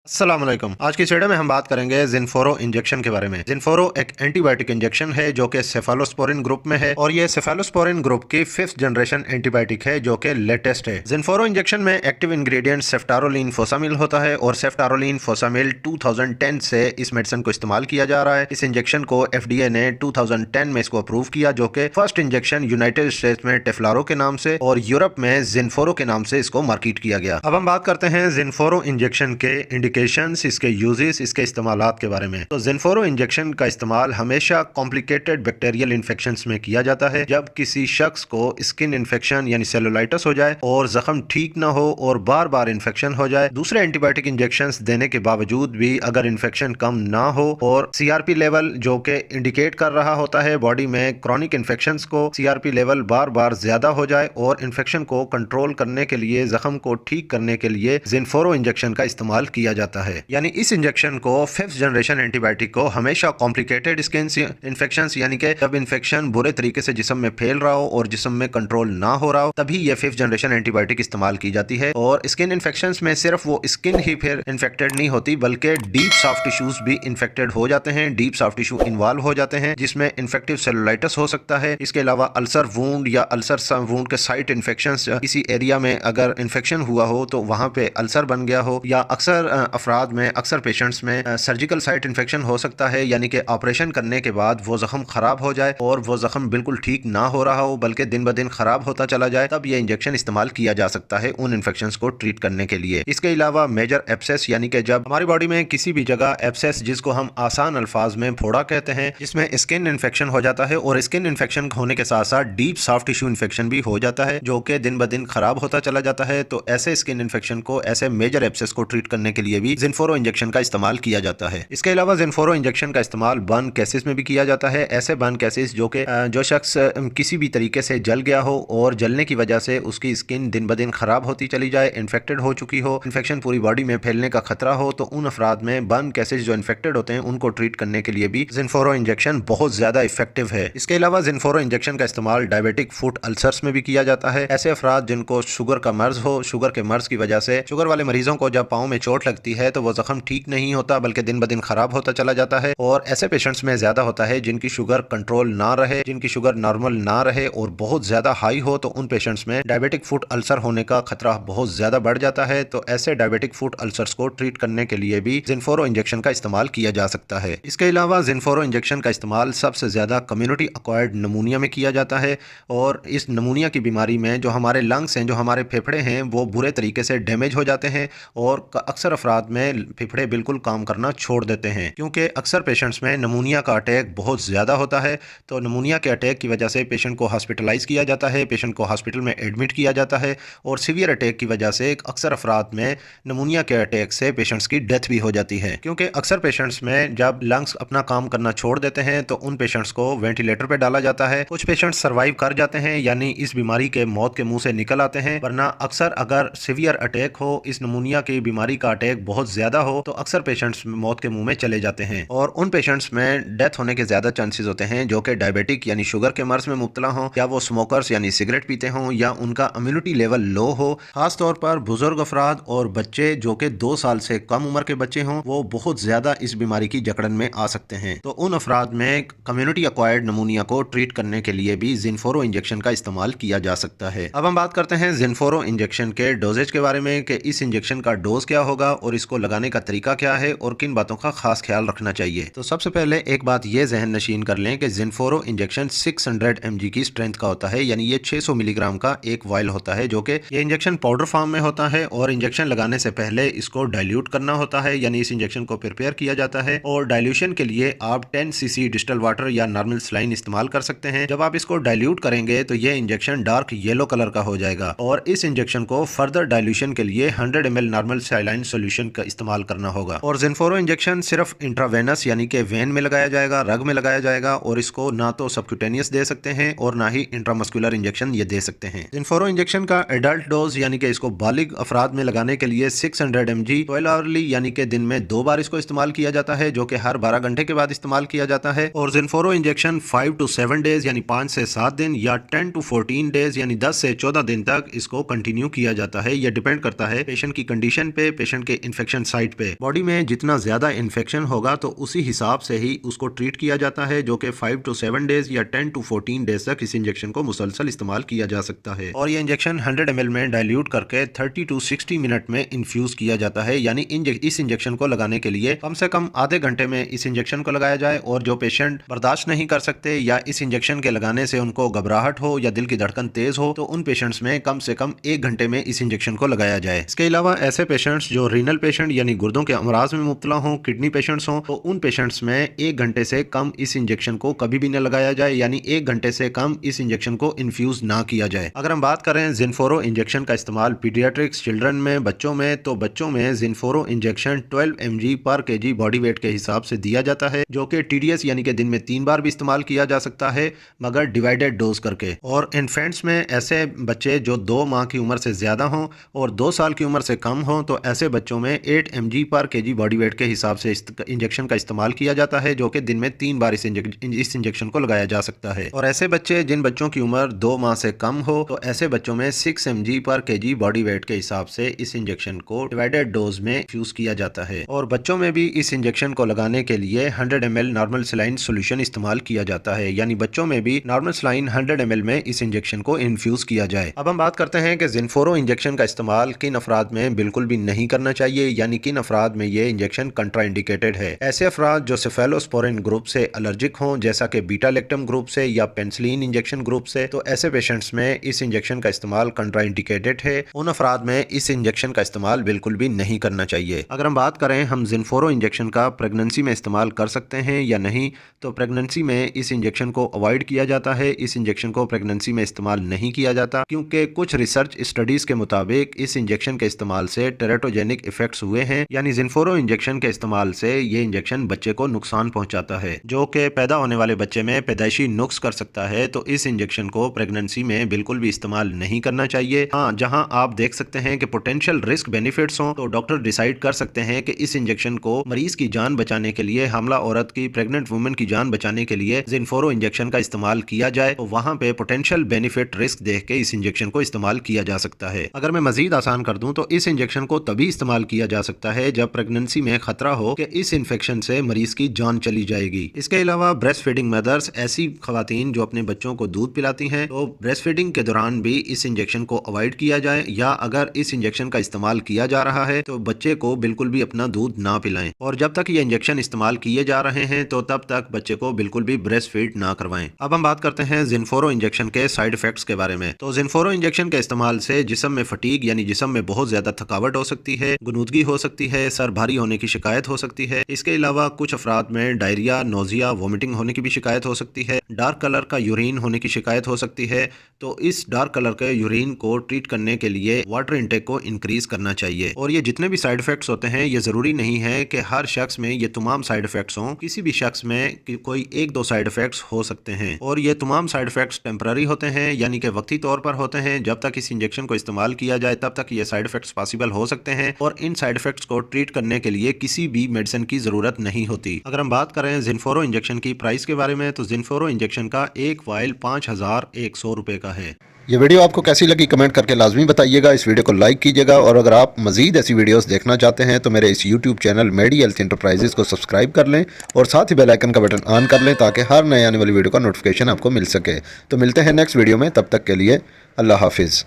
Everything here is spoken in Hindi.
अस्सलाम वालेकुम। आज की इस वीडियो में हम बात करेंगे जिनफोरो इंजेक्शन के बारे में। जिनफोरो एक एंटीबायोटिक इंजेक्शन है जो कि सेफालोस्पोरिन ग्रुप में है और ये सेफालोस्पोरिन ग्रुप की 5th जनरेशन एंटीबायोटिक है जो कि लेटेस्ट है। जिनफोरो इंजेक्शन में एक्टिव इंग्रेडिएंट सेफ्टारोलिन फोसामिल होता है और सेफ्टारोलिन फोसामिल 2010 से इस मेडिसिन को इस्तेमाल किया जा रहा है। इस इंजेक्शन को FDA ने 2010 में इसको अप्रूव किया जो कि फर्स्ट इंजेक्शन यूनाइटेड स्टेट्स में टेफ्लारो के नाम से और यूरोप में जिनफोरो के नाम से इसको मार्केट किया गया। अब हम बात करते हैं जिनफोरो इंजेक्शन के इसके यूजेस, इसके इस्तेमालात के बारे में। तो जिनफोरो इंजेक्शन का इस्तेमाल हमेशा कॉम्प्लिकेटेड बैक्टीरियल इन्फेक्शंस में किया जाता है। जब किसी शख्स को स्किन इन्फेक्शन यानी सेलुलाइटिस हो जाए और जख्म ठीक ना हो और बार बार इन्फेक्शन हो जाए, दूसरे एंटीबायोटिक इंजेक्शंस देने के बावजूद भी अगर इन्फेक्शन कम ना हो और CRP लेवल जो कि इंडिकेट कर रहा होता है बॉडी में क्रॉनिक इन्फेक्शंस को, CRP लेवल बार बार ज्यादा हो जाए और इन्फेक्शन को कंट्रोल करने के लिए, जख्म को ठीक करने के लिए जिनफोरो इंजेक्शन का इस्तेमाल किया जाता है। यानी इस इंजेक्शन को 5th जनरेशन एंटीबायोटिक को हमेशा कॉम्प्लिकेटेड स्किन इन्फेक्शंस यानी कि जब इन्फेक्शन बुरे तरीके से जिस्म में फैल रहा हो और जिस्म में कंट्रोल ना हो रहा हो, तभी ये 5th जनरेशन एंटीबायोटिक इस्तेमाल की जाती है। और स्किन इन्फेक्शंस में सिर्फ वो स्किन ही फिर इन्फेक्टेड नहीं होती बल्कि डीप सॉफ्ट टिश्यूज भी इन्फेक्टेड हो जाते हैं, डीप सॉफ्ट टिश्यू इन्वॉल्व हो जाते हैं जिसमें इन्फेक्टिव सेलुलाइटिस हो सकता है। इसके अलावा अल्सर वूंड या अल्सर वूंड के साइट इन्फेक्शंस, किसी एरिया में अगर इन्फेक्शन हुआ हो तो वहां पे अल्सर बन गया हो, या अक्सर अफराद में, अक्सर पेशेंट्स में सर्जिकल साइट इन्फेक्शन हो सकता है यानी कि ऑपरेशन करने के बाद वो जख्म खराब हो जाए और वो जख्म बिल्कुल ठीक ना हो रहा हो बल्कि दिन ब दिन खराब होता चला जाए, तब ये इंजेक्शन इस्तेमाल किया जा सकता है उन इन्फेक्शंस को ट्रीट करने के लिए। इसके अलावा मेजर एब्सेस यानी कि जब हमारी बॉडी में किसी भी जगह एब्सेस, जिसको हम आसान अल्फाज में फोड़ा कहते हैं, जिसमें स्किन इन्फेक्शन हो जाता है और स्किन इन्फेक्शन होने के साथ साथ डीप सॉफ्ट टिश्यू इन्फेक्शन भी हो जाता है जो कि दिन ब दिन खराब होता चला जाता है, तो ऐसे स्किन इन्फेक्शन को, ऐसे मेजर एब्सेस को ट्रीट करने के लिए भी जिनफोरो इंजेक्शन का इस्तेमाल किया जाता है। इसके अलावा जिनफोरो इंजेक्शन का इस्तेमाल बर्न केसेस में भी किया जाता है। ऐसे बर्न केसेस जो शख्स किसी भी तरीके से जल गया हो और जलने की वजह से उसकी स्किन दिन ब दिन खराब होती चली जाए, इन्फेक्टेड हो चुकी हो, इन्फेक्शन पूरी बॉडी में फैलने का खतरा हो, तो उन अफराद में बर्न केसेस जो इन्फेक्टेड होते हैं उनको ट्रीट करने के लिए भी जिनफोरो इंजेक्शन बहुत ज्यादा इफेक्टिव है। इसके अलावा जिनफोरो इंजेक्शन का इस्तेमाल डायबिटिक फुट अल्सर्स में भी किया जाता है। ऐसे अफराद जिनको शुगर का मर्ज हो, शुगर के मर्ज की वजह से, शुगर वाले मरीजों को जब पाँव में चोट लगती है तो वो जख्म ठीक नहीं होता बल्कि दिन ब दिन खराब होता चला जाता है। और ऐसे पेशेंट्स में ज्यादा होता है जिनकी शुगर कंट्रोल ना रहे, जिनकी शुगर नॉर्मल ना रहे और बहुत ज्यादा हाई हो, तो उन पेशेंट्स में डायबिटिक फुट अल्सर होने का खतरा बहुत ज्यादा बढ़ जाता है। तो ऐसे डायबिटिक फुट अल्सर्स को ट्रीट करने के लिए भी जिनफोरो इंजेक्शन का इस्तेमाल किया जा सकता है। इसके अलावा जिनफोरो इंजेक्शन का इस्तेमाल सबसे ज्यादा कम्युनिटी एक्वायर्ड नमूनिया में किया जाता है और इस नमूनिया की बीमारी में जो हमारे लंग्स हैं, जो हमारे फेफड़े हैं, वो बुरे तरीके से डैमेज हो जाते हैं और अक्सर अफराद में फेफड़े बिल्कुल काम करना छोड़ देते हैं क्योंकि अक्सर पेशेंट्स में नमूनिया का अटैक बहुत ज़्यादा होता है। तो नमूनिया के अटैक की वजह से पेशेंट को हॉस्पिटलाइज किया जाता है, पेशेंट को हॉस्पिटल में एडमिट किया जाता है और सीवियर अटैक की वजह से अक्सर अफराद में नमूनिया के अटैक से पेशेंट्स की डेथ भी हो जाती है क्योंकि अक्सर पेशेंट्स में जब लंग्स अपना काम करना छोड़ देते हैं तो उन पेशेंट्स को वेंटिलेटर पर डाला जाता है। कुछ पेशेंट्स सर्वाइव कर जाते हैं यानी इस बीमारी के मौत के मुंह से निकल आते हैं, वरना अक्सर अगर सीवियर अटैक हो, इस नमूनिया की बीमारी का अटैक बहुत ज्यादा हो, तो अक्सर पेशेंट्स मौत के मुंह में चले जाते हैं और उन पेशेंट्स में डेथ होने के ज्यादा चांसेस होते हैं जो कि डायबिटिक यानी शुगर के मर्ज में मुब्तला हो, या वो स्मोकर्स यानी सिगरेट पीते हों, या उनका इम्यूनिटी लेवल लो हो। खास तौर पर बुजुर्ग अफराद और बच्चे जो कि 2 साल से कम उम्र के बच्चे हों, वो बहुत ज्यादा इस बीमारी की जकड़न में आ सकते हैं। तो उन अफराद में कम्युनिटी एक्वायर्ड नमूनिया को ट्रीट करने के लिए भी जिनफोरो इंजेक्शन का इस्तेमाल किया जा सकता है। अब हम बात करते हैं जिनफोरो इंजेक्शन के डोजेज के बारे में कि इस इंजेक्शन का डोज क्या होगा और इसको लगाने का तरीका क्या है और किन बातों का खास ख्याल रखना चाहिए। तो सबसे पहले एक बात ये जहन नशीन कर लें कि जिनफोरो इंजेक्शन 600 mg की स्ट्रेंथ का होता है, यानी ये 600 मिलीग्राम का एक वायल होता है जो कि ये इंजेक्शन पाउडर फॉर्म में होता है और इंजेक्शन लगाने से पहले इसको डाइल्यूट करना होता है, यानी इस इंजेक्शन को प्रिपेयर किया जाता है और डाइल्यूशन के लिए आप 10 cc डिस्टल वाटर या नॉर्मल सलाइन इस्तेमाल कर सकते हैं। जब आप इसको डाइल्यूट करेंगे तो ये इंजेक्शन डार्क येलो कलर का हो जाएगा और इस इंजेक्शन को फर्दर डाइल्यूशन के लिए 100 ml नॉर्मल सलाइन सोल्यूशन का इस्तेमाल करना होगा। और जिनफोरो इंजेक्शन सिर्फ इंट्रावेनस यानी कि वेन में लगाया जाएगा, रग में लगाया जाएगा और इसको ना तो सबक्यूटेनियस दे सकते हैं और ना ही इंट्रामस्कुलर इंजेक्शन ये दे सकते हैं। जिनफोरो इंजेक्शन का एडल्ट डोज यानी कि इसको बालिग अफराद में लगाने के लिए 600 mg 12 आवरली यानी कि दिन में 2 बार इसको इस्तेमाल किया जाता है जो कि हर 12 घंटे के बाद इस्तेमाल किया जाता है। और जिनफोरो इंजेक्शन 5 to 7 डेज यानी 5 से 7 दिन या 10 to 14 डेज यानी 10 से 14 दिन तक इसको कंटिन्यू किया जाता है। यह डिपेंड करता है पेशेंट की कंडीशन पे, पेशेंट के इन्फेक्शन साइट पे। बॉडी में जितना ज्यादा इन्फेक्शन होगा तो उसी हिसाब से ही उसको ट्रीट किया जाता है, जो कि 5 to 7 डेज या 10 to 14 डेज तक इस इंजेक्शन को मुसलसल इस्तेमाल किया जा सकता है। और ये इंजेक्शन 100 ml में डाइल्यूट करके 30 to 60 मिनट में इन्फ्यूज किया जाता है। यानी इस इंजेक्शन को लगाने के लिए कम से कम आधे घंटे में इस इंजेक्शन को लगाया जाए। और जो पेशेंट बर्दाश्त नहीं कर सकते या इस इंजेक्शन के लगाने से उनको घबराहट हो या दिल की धड़कन तेज हो, तो उन पेशेंट्स में कम से कम 1 घंटे में इस इंजेक्शन को लगाया जाए। इसके अलावा ऐसे पेशेंट्स जो रीनल पेशेंट यानी गुर्दों के अमराज में मुब्तला हों, किडनी पेशेंट्स हों, तो उन पेशेंट्स में 1 घंटे से कम इस इंजेक्शन को कभी भी न लगाया जाए। यानी 1 घंटे से कम इस इंजेक्शन को इन्फ्यूज ना किया जाए। अगर हम बात करें जिनफोरो इंजेक्शन का इस्तेमाल पीडियाट्रिक्स चिल्ड्रन में, बच्चों में, तो बच्चों में जिनफोरो इंजेक्शन 12 mg पर kg बॉडी वेट के हिसाब से दिया जाता है, जो कि TDS यानी कि दिन में 3 बार भी इस्तेमाल किया जा सकता है, मगर डिवाइडेड डोज करके। और इन्फेंट्स में ऐसे बच्चे जो 2 माह की उम्र से ज्यादा हों और 2 साल की उम्र से कम हों, तो ऐसे बच्चों में 8 mg पर kg बॉडी वेट के हिसाब से इंजेक्शन का इस्तेमाल किया जाता है, जो कि दिन में 3 बार इस इंजेक्शन को लगाया जा सकता है। और ऐसे बच्चे जिन बच्चों की उम्र 2 माह से कम हो, तो ऐसे बच्चों में 6 mg पर kg बॉडी वेट के हिसाब से इस इंजेक्शन को डिवाइडेड डोज में फ्यूज किया जाता है। और बच्चों में भी इस इंजेक्शन को लगाने के लिए 100 ml नॉर्मल सलाइन सोल्यूशन इस्तेमाल किया जाता है। यानी बच्चों में भी नॉर्मल सलाइन 100 ml में इस इंजेक्शन को इन्फ्यूज किया जाए। अब हम बात करते हैं कि जिनफोरो इंजेक्शन का इस्तेमाल किन अफराद में बिल्कुल भी नहीं करना चाहिए, यानी किन अफराद में ये इंजेक्शन कंट्राइंडिकेटेड है। ऐसे अफराद जो सेफेलोस्पोरिन ग्रुप से एलर्जिक हों, जैसा कि बीटा लैक्टम ग्रुप से या पेनिसिलिन इंजेक्शन ग्रुप से, तो ऐसे पेशेंट्स में इस इंजेक्शन का इस्तेमाल कंट्राइंडिकेटेड है। उन अफराद में इस इंजेक्शन का इस्तेमाल बिल्कुल भी नहीं करना चाहिए। अगर हम बात करें हम जिनफोरो इंजेक्शन का प्रेगनेंसी में इस्तेमाल कर सकते हैं या नहीं, तो प्रेगनेंसी में इस इंजेक्शन को अवॉइड किया जाता है। इस इंजेक्शन को प्रेगनेंसी में इस्तेमाल नहीं किया जाता, क्योंकि कुछ रिसर्च स्टडीज के मुताबिक इस इंजेक्शन के इस्तेमाल से टेरेटोजेनिक इफेक्ट्स हुए हैं। यानी जिनफोरो इंजेक्शन के इस्तेमाल से ये इंजेक्शन बच्चे को नुकसान पहुंचाता है, जो कि पैदा होने वाले बच्चे में पैदाइशी नुक्स कर सकता है। तो इस इंजेक्शन को प्रेगनेंसी में बिल्कुल भी इस्तेमाल नहीं करना चाहिए। हाँ, जहां आप देख सकते हैं कि पोटेंशियल रिस्क बेनिफिट्स हों, तो डॉक्टर डिसाइड कर सकते हैं कि इस इंजेक्शन को मरीज की जान बचाने के लिए, हमला औरत की, प्रेग्नेंट वुमेन की जान बचाने के लिए जिनफोरो इंजेक्शन का इस्तेमाल किया जाए, तो वहां पे पोटेंशियल बेनिफिट रिस्क देख के इस इंजेक्शन को इस्तेमाल किया जा सकता है। अगर मैं मजीद आसान कर दूं तो इस इंजेक्शन को तभी इस्तेमाल किया जा सकता है जब प्रेगनेंसी में खतरा हो कि इस इन्फेक्शन से मरीज की जान चली जाएगी। इसके अलावा ब्रेस्ट फीडिंग मदर्स, ऐसी खवातीन जो अपने बच्चों को दूध पिलाती हैं, तो ब्रेस्ट फीडिंग के दौरान भी इस इंजेक्शन को अवॉइड किया जाए, या अगर इस इंजेक्शन का इस्तेमाल किया जा रहा है तो बच्चे को बिल्कुल भी अपना दूध ना पिलाएं। और जब तक ये इंजेक्शन इस्तेमाल किए जा रहे हैं तो तब तक बच्चे को बिल्कुल भी ब्रेस्ट फीड ना करवाएं। अब हम बात करते हैं जिनफोरो इंजेक्शन के साइड इफेक्ट्स के बारे में। तो जिनफोरो इंजेक्शन के इस्तेमाल से जिस्म में फटीग यानी जिस्म में बहुत ज्यादा थकावट हो सकती है, गुनूदगी हो सकती है, सर भारी होने की शिकायत हो सकती है। इसके अलावा कुछ अफराद में डायरिया, नोजिया, वोमिटिंग होने की भी शिकायत हो सकती है। डार्क कलर का यूरिन होने की शिकायत हो सकती है। तो इस डार्क कलर के यूरिन को ट्रीट करने के लिए वाटर इंटेक को इंक्रीज करना चाहिए। और ये जितने भी साइड इफेक्ट्स होते हैं, ये जरूरी नहीं है कि हर शख्स में ये तमाम साइड इफेक्ट्स हों। किसी भी शख्स में कोई 1-2 साइड इफेक्ट्स हो सकते हैं, और ये तमाम साइड इफेक्ट्स टेम्पररी होते हैं, यानी कि वक्ती तौर पर होते हैं। जब तक इस इंजेक्शन को इस्तेमाल किया जाए तब तक ये साइड इफेक्ट्स पॉसिबल हो सकते हैं, और इन साइड इफेक्ट्स को ट्रीट करने के लिए किसी भी मेडिसिन की जरूरत नहीं होती। अगर हम बात करें जिनफोरो इंजेक्शन की प्राइस के बारे में, तो जिनफोरो इंजेक्शन का एक वाइल 5100 रुपए का है। ये वीडियो आपको कैसी लगी कमेंट करके लाजमी बताइएगा। इस वीडियो को लाइक कीजिएगा, और अगर आप मजीद ऐसी वीडियोस देखना चाहते हैं तो मेरे इस यूट्यूब चैनल मेडी हेल्थ इंटरप्राइजेज को सब्सक्राइब कर लें, और साथ ही बेल आइकन का बटन ऑन कर लें, ताकि हर नए आने वाली वीडियो का नोटिफिकेशन आपको मिल सके। तो मिलते हैं नेक्स्ट वीडियो में, तब तक के लिए अल्लाह हाफिज़।